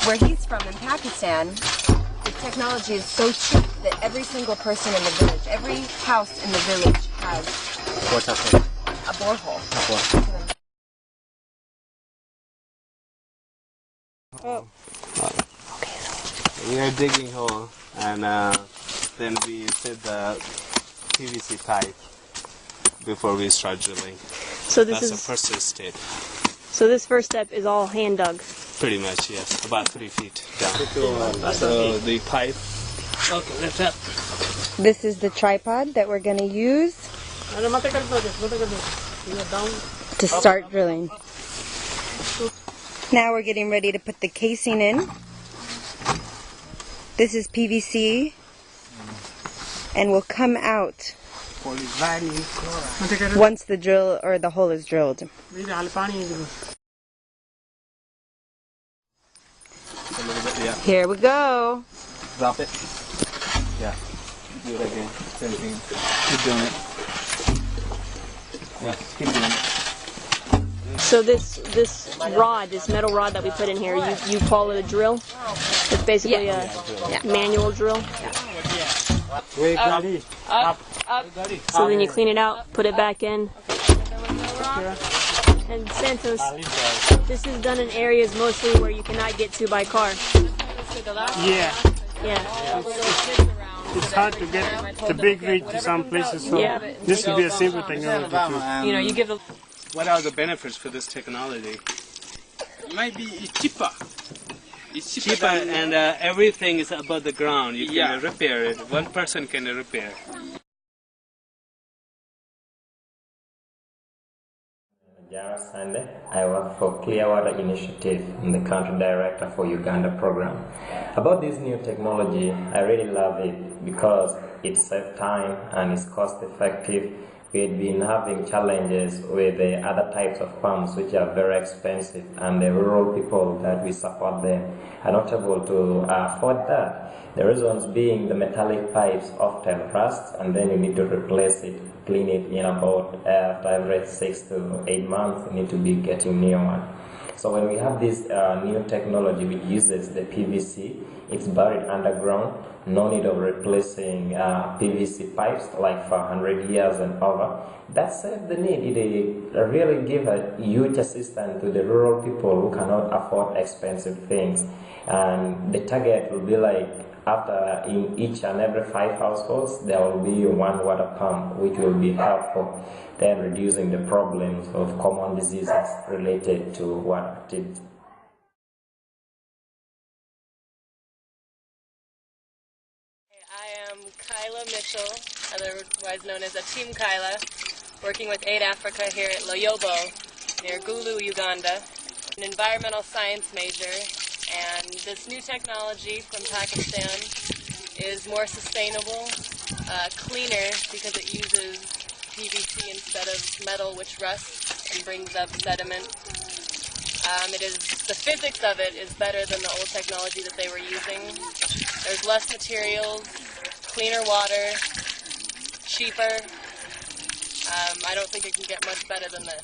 where he's from in Pakistan, the technology is so cheap that every single person in the village, every house in the village has a borehole. Oh. We are digging hole, and then we set the PVC pipe before we start drilling. So this That's is the first step. So this first step is all hand dug. Pretty much, yes. About 3 feet down. So the pipe. Okay, that's up. This is the tripod that we're going to use to start drilling. Now we're getting ready to put the casing in. This is PVC and will come out once the drill or the hole is drilled. Here we go. Drop it. Yeah. Do it again. Same thing. Keep doing it. Yeah, keep doing it. So this rod, this metal rod that we put in here, you call it a drill? It's basically a manual drill? Up. So then you clean it out, put it back in. And Santos, this is done in areas mostly where you cannot get to by car. Yeah. Yeah. It's hard to get the big reach to some places, so this would be a simple technology too. You know, you give the... What are the benefits for this technology? It might be cheaper. It's Cheaper and everything is above the ground. You can repair it. One person can repair. I work for Clearwater Initiative. I'm the country director for Uganda program. About this new technology, I really love it because it saves time and it's cost effective. We had been having challenges with the other types of pumps which are very expensive, and the rural people that we support them are not able to afford that. The reasons being the metallic pipes often rust, and then you need to replace it, clean it in about after every 6 to 8 months. You need to be getting new one. So when we have this new technology which uses the PVC, it's buried underground, no need of replacing PVC pipes like for 100 years and over. That saves the need. It really gives a huge assistance to the rural people who cannot afford expensive things. And the target will be like after in each and every 5 households there will be one water pump, which will be helpful then reducing the problems of common diseases related to water activity. I am Kyla Mitchell, otherwise known as Team Kyla, working with Aid Africa here at Loyobo near Gulu, Uganda. An environmental science major, and this new technology from Pakistan is more sustainable, cleaner because it uses PVC instead of metal, which rusts and brings up sediment. The physics of it is better than the old technology that they were using. There's less materials, cleaner water, cheaper. I don't think it can get much better than this.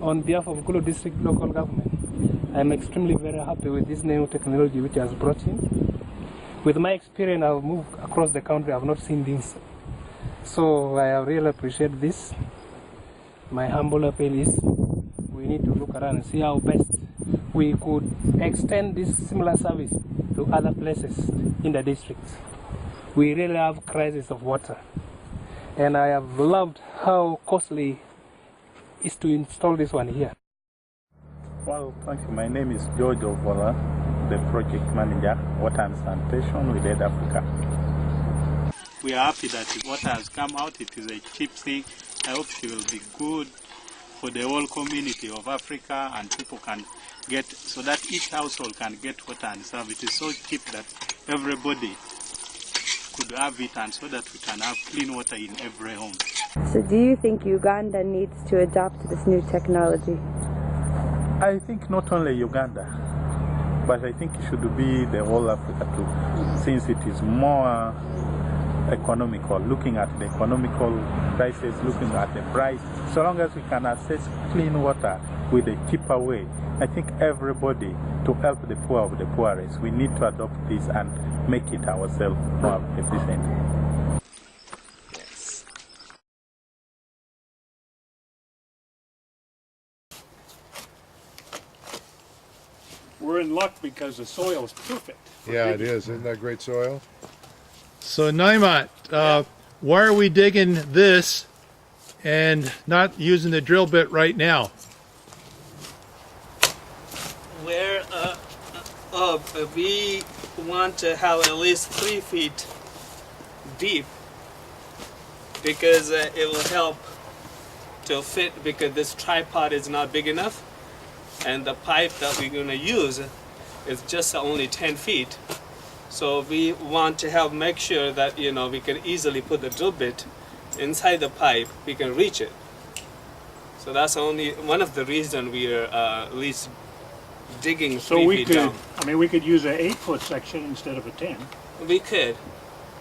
On behalf of Gulu District Local Government, I am extremely very happy with this new technology which has brought in. With my experience, I've moved across the country, I've not seen this. So I really appreciate this. My humble appeal is we need to look around and see how best we could extend this similar service to other places in the district. We really have crisis of water. And I have loved how costly is to install this one here. Well, thank you. My name is George Ovola, the project manager, water and sanitation with Aid Africa. We are happy that the water has come out. It is a cheap thing. I hope it will be good for the whole community of Africa, and people can get, so that each household can get water and serve. It is so cheap that everybody could have it, and so that we can have clean water in every home. So do you think Uganda needs to adopt this new technology? I think not only Uganda, but I think it should be the whole Africa too, since it is more economical, looking at the economical prices, looking at the price. So long as we can access clean water with a cheaper way, I think everybody, to help the poor of the poorest, we need to adopt this and make it ourselves more efficient. Yes. We're in luck because the soil is perfect. Yeah, it is. Isn't that great soil? So Naimat, why are we digging this and not using the drill bit right now? We want to have at least 3 feet deep because it will help to fit, because this tripod is not big enough and the pipe that we're going to use is just only 10 feet. So we want to make sure that, you know, we can easily put the drill bit inside the pipe, we can reach it. So that's only one of the reasons we are at least digging 3 feet down. I mean, we could use an 8-foot section instead of a 10. We could.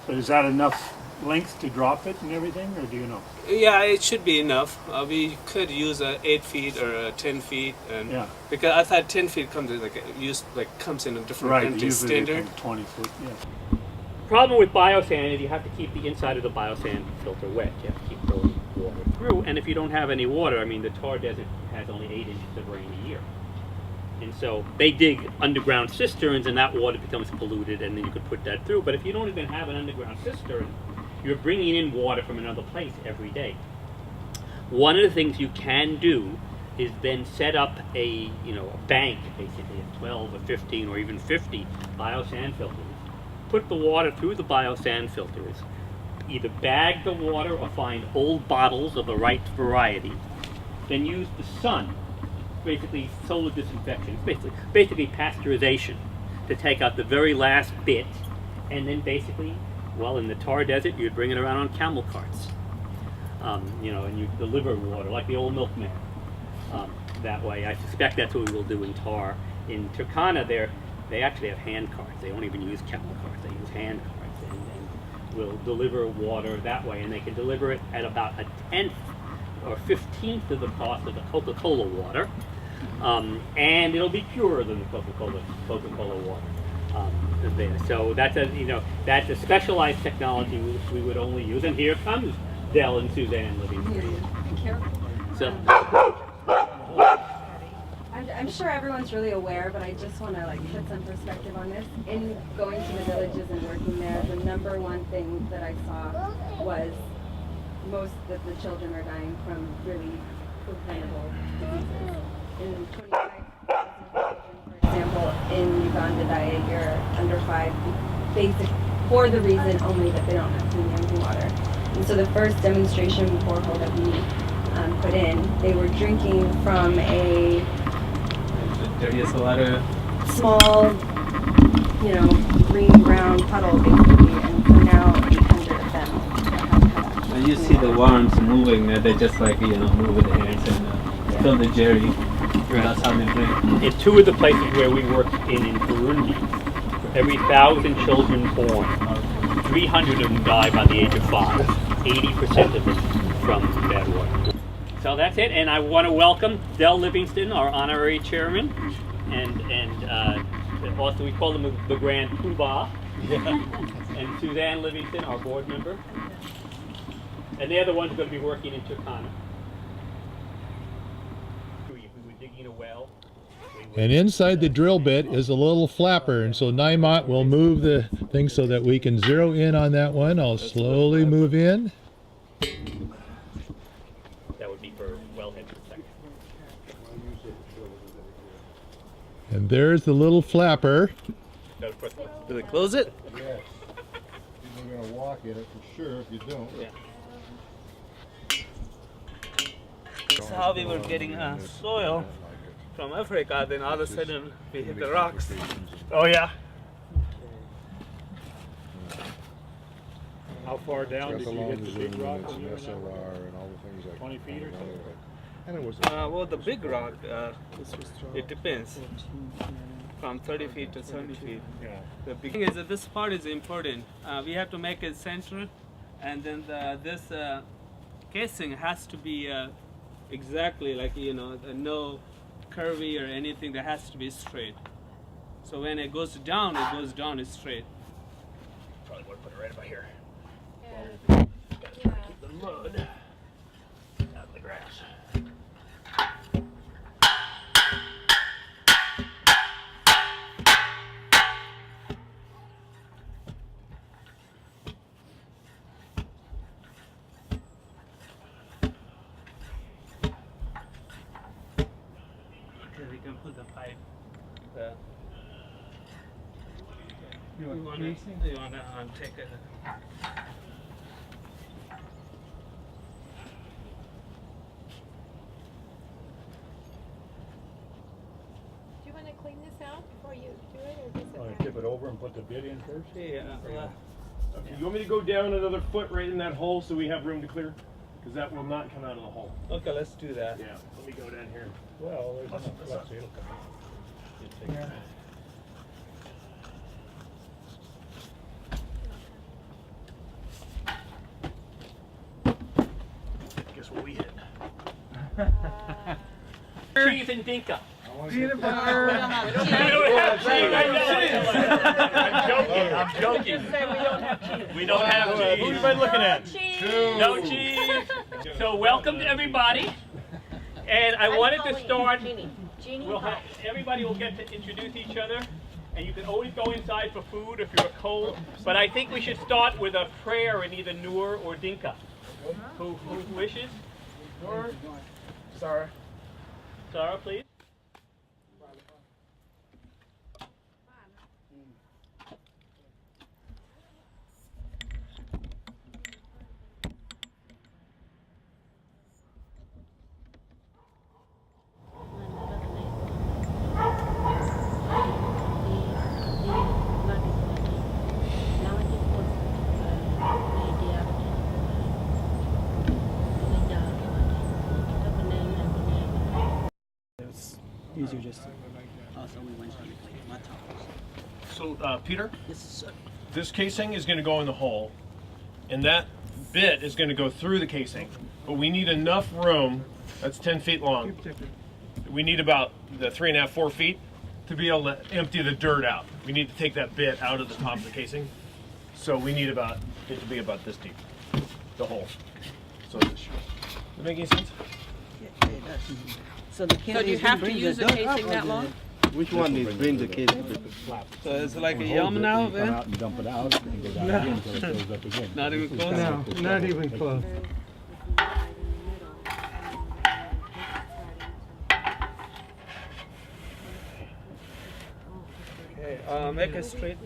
But is that enough length to drop it and everything, or do you know? Yeah, it should be enough. We could use a 8 feet or a 10 feet, and yeah, because I thought 10 feet comes in comes in a different right, standard. 20 foot. Yeah. Problem with biosand is you have to keep the inside of the biosand filter wet. You have to keep throwing water through, and if you don't have any water, I mean, the tar desert has only 8 inches of rain a year. And so they dig underground cisterns and that water becomes polluted, and then you could put that through. But if you don't even have an underground cistern, you're bringing in water from another place every day. One of the things you can do is then set up a bank, basically of 12 or 15 or even 50 biosand filters. Put the water through the biosand filters. Either bag the water or find old bottles of the right variety. Then use the sun, basically solar disinfection, basically pasteurization, to take out the very last bit, and then basically, well, in the tar desert, you'd bring it around on camel carts, and you deliver water like the old milkman. That way, I suspect that's what we will do in tar. In Turkana, they actually have hand carts. They don't even use camel carts; they use hand carts, and will deliver water that way, and they can deliver it at about a 10th or 15th of the cost of the Coca-Cola water, and it'll be purer than the Coca-Cola water there. So that's a specialized technology which we would only use. And here comes Dell and Suzanne living here. So I'm sure everyone's really aware, but I just want to put some perspective on this. In going to the villages and working there, the number one thing that I saw was most of the children are dying from really preventable diseases. In 25,000 children, for example, in Uganda die a year under 5, for the reason only that they don't have clean drinking water. And so the first demonstration borehole that we put in, they were drinking from a small, green-brown puddle, basically, and so now 800 of them. And you see the worms moving, they just move with the hands and fill the jerry. That's how they drink. in 2 of the places where we work in Burundi, for every 1,000 children born, 300 of them die by the age of 5. 80% of them from bad water. So that's it, and I want to welcome Dell Livingston, our honorary chairman, and also we call him the Grand Poobah, and Suzanne Livingston, our board member, and they're the ones going to be working in Turkana. We were digging a well. And inside the drill bit is a little flapper, and so Naimat will move the thing so that we can zero in on that one. I'll slowly move in. That would be for wellhead protection. And there's the little flapper. Do we close it? Yes. You're going to walk in it for sure if you don't. Yeah. That's how we were getting soil from Africa, then all of a sudden we hit the rocks. Oh yeah. How far down did Got the you hit long the big zoom rock? and it's an SLR and all the things like 20 feet or something? And it was Well, the big rock, it depends. From 30 feet to 70 feet. Yeah. The big thing is that this part is important. We have to make it central, and then this casing has to be exactly like, no curvy or anything. That has to be straight. So when it goes down it's straight. Probably want to put it right about here. Yeah. Keep the mud out of the grass. Okay, we can put the pipe. You want to take it? Do you want to clean this out before you do it, or does it Want to matter? tip it over and put the bit in first? Yeah. Okay, you want me to go down another foot right in that hole so we have room to clear? Because that will not come out of the hole. Okay, let's do that. Yeah, let me go down here. Well, there's enough. Let's see, it'll come out. You take it. Guess what we hit? Cheese and dinka. Peanut butter. We don't have cheese. I'm joking. I'm joking. Just say we don't have cheese. We don't have cheese. Who am I looking at? No cheese. So welcome to everybody. And I wanted to start. Everybody will get to introduce each other. And you can always go inside for food if you're cold. But I think we should start with a prayer in either Noor or Dinka. Who wishes? Noor? Sarah. Sarah, please. Easier just to... So, Peter? This casing is going to go in the hole, and that bit is going to go through the casing. But we need enough room, that's 10 feet long. We need about the 3.5, 4 feet to be able to empty the dirt out. We need to take that bit out of the top of the casing. So we need it to be about this deep, the hole. So, does that make any sense? So do you have to use the casing that long? Which one is bring the casing? So it's like a yum now, Come out and dump it out and go down again until it fills up again. Not even close? No, not even close. Okay, make a straight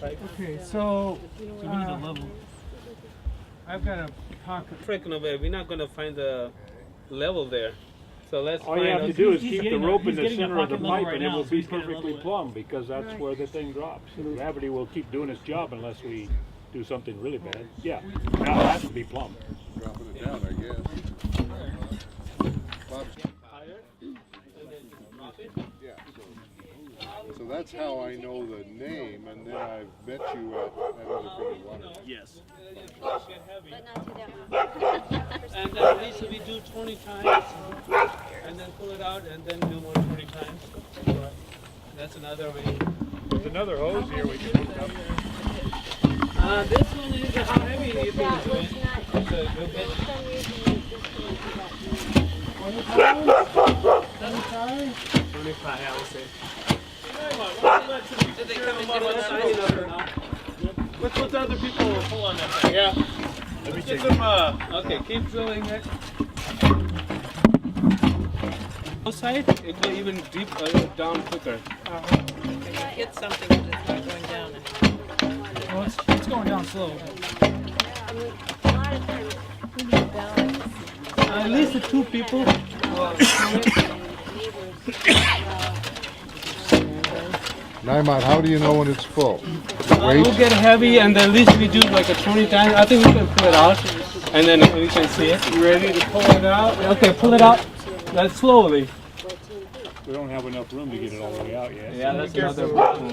pipe. Okay, so we need a level. I've got a pocket. Freaking away, we're not going to find the level there. So let's All you have to do is keep the rope in the center of the pipe and it will be perfectly plumb because that's where the thing drops. Gravity will keep doing its job unless we do something really bad. Yeah, now it has to be plumb. dropping it down, I guess. Yeah, so that's how I know the name, and then I've met you at other Pretty Water. Yes. And then these we do 20 times, and then pull it out, and then do more 20 times. That's another way. There's another hose here we can hook up. This one is how heavy you think it is. It's a good bit. 25, I would say. Did they come in Let's let the other people pull on that thing. Yeah. Let me get some, okay, keep drilling it. Outside, it will even deep down quicker. Hit something and it's not going down. Well, it's going down slow. At least the two people. Naimat, how do you know when it's full? weight? We'll get heavy, and then at least we do like a 20 times. I think we can pull it out, and then we can see it. You ready to pull it out? Okay, pull it out. That's slowly. We don't have enough room to get it all the way out yet. Yeah, that's another problem.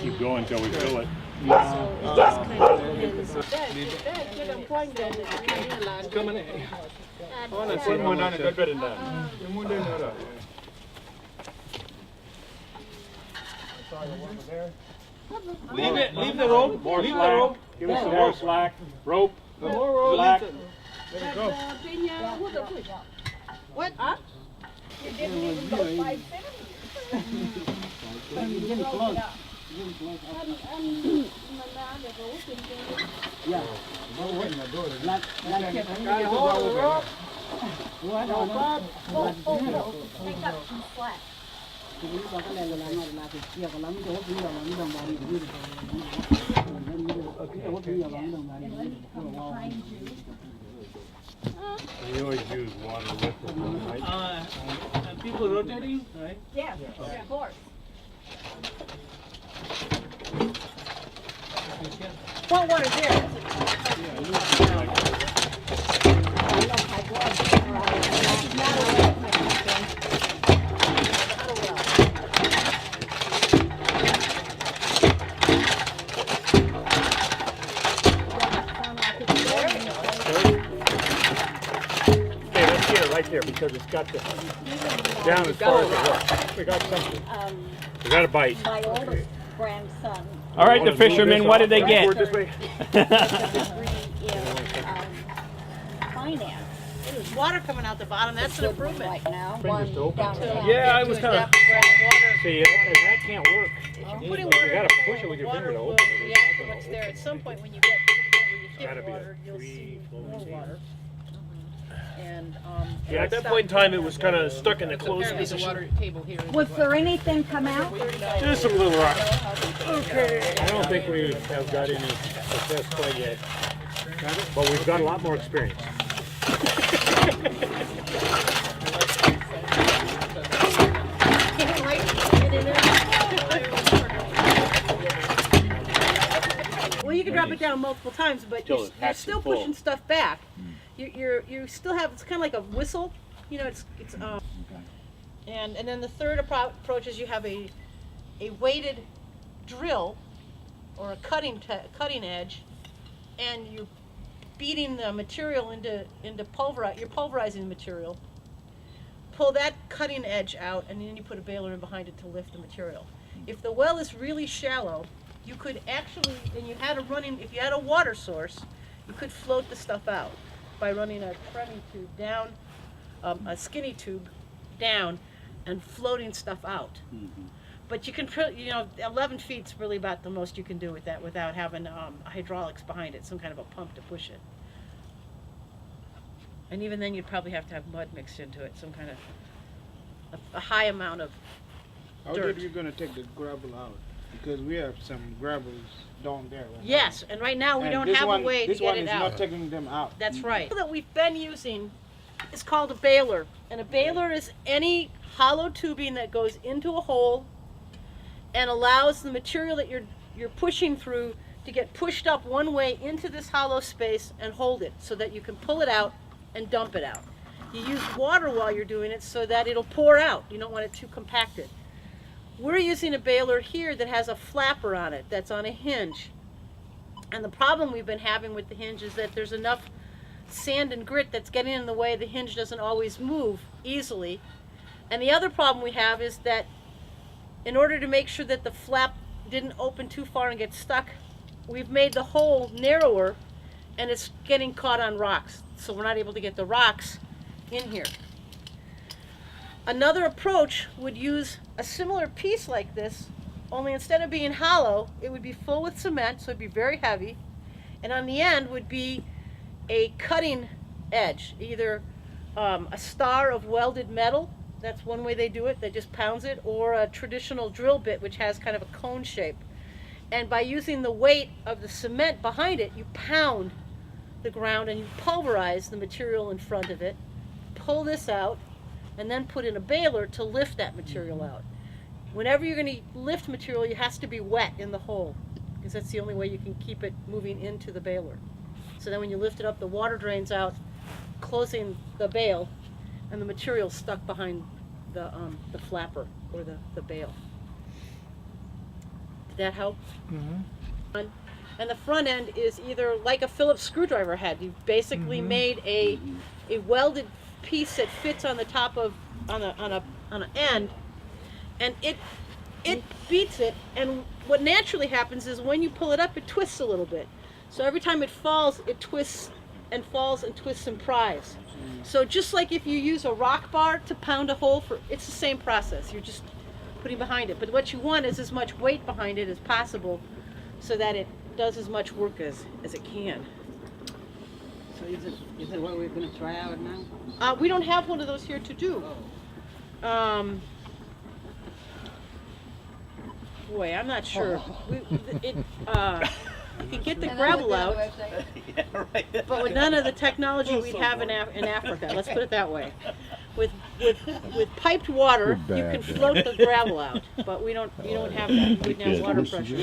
Keep going until we fill it. Leave the rope. More Leave the slack. rope. Give us some more slack. Rope. More rope. Slack. Let it go. What? Huh? You didn't even go 5 We always use water with it, right? People rotating, right? Yes, of course. What water is there? Right there, because it's got the down as far as it works. We got something. We got a bite. My oldest grandson. All right, the fishermen, what did they get? Finance. There's water coming out the bottom. That's an improvement. Right now, one downtown. Yeah, I was kind of. See, that can't work. If you put in You water, gotta push it with your finger to open it. react to what's there. At some point, when you get where you Gotta hit be a water, you'll see more water. And Yeah, at that point in time, it was kind of stuck in a closed position. water table here. Was there anything come out? Just some little rocks. Okay. I don't think we have got any success quite yet, but we've got a lot more experience. Well, you can drop it down multiple times, but you're still pushing stuff back. You still have, it's kind of like a whistle, you know. And then the third approach is you have a weighted drill or a cutting edge, and you're beating the material into pulverize. You're pulverizing the material. Pull that cutting edge out, and then you put a baler in behind it to lift the material. If the well is really shallow, you could actually, and you had if you had a water source, you could float the stuff out by running a treading tube down, a skinny tube down, and floating stuff out. But you can, 11 feet's really about the most you can do with that without having hydraulics behind it, some kind of a pump to push it. And even then, you'd probably have to have mud mixed into it, some kind of a high amount of dirt. How did you gonna take the gravel out? Because we have some gravels down there. Right yes, and right now we don't have a way to get it out. This one is not taking them out. That's right. That we've been using is called a baler, and a baler is any hollow tubing that goes into a hole and allows the material that you're pushing through to get pushed up one way into this hollow space and hold it so that you can pull it out and dump it out. You use water while you're doing it so that it'll pour out. You don't want it too compacted. We're using a baler here that has a flapper on it that's on a hinge. And the problem we've been having with the hinge is that there's enough sand and grit that's getting in the way. The hinge doesn't always move easily. And the other problem we have is that in order to make sure that the flap didn't open too far and get stuck, we've made the hole narrower and it's getting caught on rocks. So we're not able to get the rocks in here. Another approach would use a similar piece like this, only instead of being hollow, it would be full with cement, so it'd be very heavy, and on the end would be a cutting edge, either a star of welded metal, that's one way they do it, they just pounds it, or a traditional drill bit which has kind of a cone shape. And by using the weight of the cement behind it, you pound the ground and you pulverize the material in front of it, pull this out, and then put in a baler to lift that material out. whenever you're going to lift material, it has to be wet in the hole, because that's the only way you can keep it moving into the baler. So then when you lift it up, the water drains out, closing the bale, and the material's stuck behind the flapper or the bale. Did that help? Mm-hmm. And the front end is either like a Phillips screwdriver head. You've basically made a welded piece that fits on the top of on an end, and it beats it. And what naturally happens is when you pull it up, it twists a little bit. So every time it falls, it twists and falls and twists and pries. So just like if you use a rock bar to pound a hole for, it's the same process. You're just putting behind it. But what you want is as much weight behind it as possible, so that it does as much work as it can. So is it what we're going to try out now? We don't have one of those here to do. Boy, I'm not sure. You can get the gravel out, Yeah, right. but with none of the technology we'd have in Africa. Let's put it that way. With piped water, you can float the gravel out, but you don't have that. We don't have water pressure.